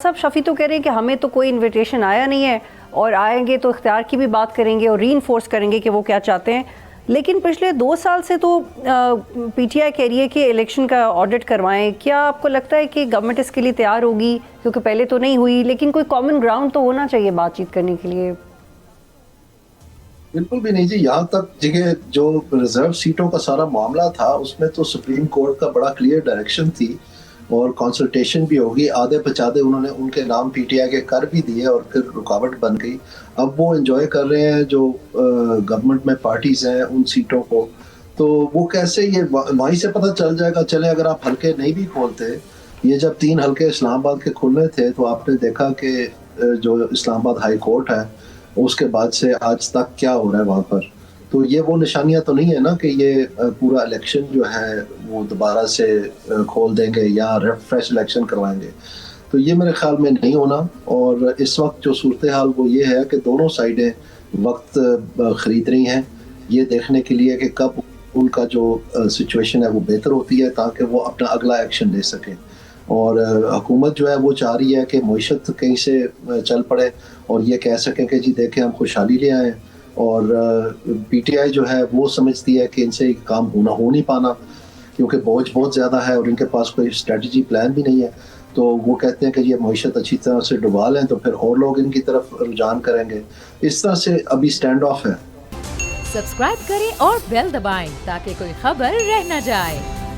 صاحب شفیع تو کہہ رہے ہیں کہ ہمیں تو کوئی انویٹیشن آیا نہیں ہے اور آئیں گے تو اختیار کی بھی بات کریں گے اور ری انفورس کریں گے کہ وہ کیا چاہتے ہیں، لیکن پچھلے 2 سال سے تو پی ٹی آئی کہہ رہی ہے کہ الیکشن کا آڈٹ کروائیں. کیا آپ کو لگتا ہے کہ گورنمنٹ اس کے لیے تیار ہوگی؟ کیونکہ پہلے تو نہیں ہوئی، لیکن کوئی کامن گراؤنڈ تو ہونا چاہیے بات چیت کرنے کے لیے. بالکل بھی نہیں جی. یہاں تک جو ریزرو سیٹوں کا سارا معاملہ تھا اس میں تو سپریم کورٹ کا بڑا کلیئر ڈائریکشن تھی اور کنسلٹیشن بھی ہوگی. آدھے پچادے انہوں نے ان کے نام پی ٹی آئی کے کر بھی دیے اور پھر رکاوٹ بن گئی. اب وہ انجوائے کر رہے ہیں جو گورنمنٹ میں پارٹیز ہیں ان سیٹوں کو. تو وہ کیسے یہ وہیں سے پتہ چل جائے گا. چلے اگر آپ حلقے نہیں بھی کھولتے، یہ جب 3 حلقے اسلام آباد کے کھلنے تھے تو آپ نے دیکھا کہ جو اسلام آباد ہائی کورٹ ہے اس کے بعد سے آج تک کیا ہو رہا ہے وہاں پر. تو یہ وہ نشانیاں تو نہیں ہے نا کہ یہ پورا الیکشن جو ہے وہ دوبارہ سے کھول دیں گے یا فریش الیکشن کروائیں گے. تو یہ میرے خیال میں نہیں ہونا. اور اس وقت جو صورتحال وہ یہ ہے کہ دونوں سائڈیں وقت خرید رہی ہیں یہ دیکھنے کے لیے کہ کب ان کا جو سچویشن ہے وہ بہتر ہوتی ہے تاکہ وہ اپنا اگلا ایکشن لے سکیں. اور حکومت جو ہے وہ چاہ رہی ہے کہ معیشت کہیں سے چل پڑے اور یہ کہہ سکیں کہ جی دیکھیں ہم خوشحالی لے آئیں. اور پی ٹی آئی جو ہے وہ سمجھتی ہے کہ ان سے کام ہو نہیں پانا کیونکہ بوجھ بہت زیادہ ہے اور ان کے پاس کوئی اسٹریٹجی پلان بھی نہیں ہے. تو وہ کہتے ہیں کہ یہ معیشت اچھی طرح سے ڈبا لیں تو پھر اور لوگ ان کی طرف رجحان کریں گے. اس طرح سے ابھی سٹینڈ آف ہے. سبسکرائب کریں اور بیل دبائیں تاکہ کوئی خبر رہ نہ جائے.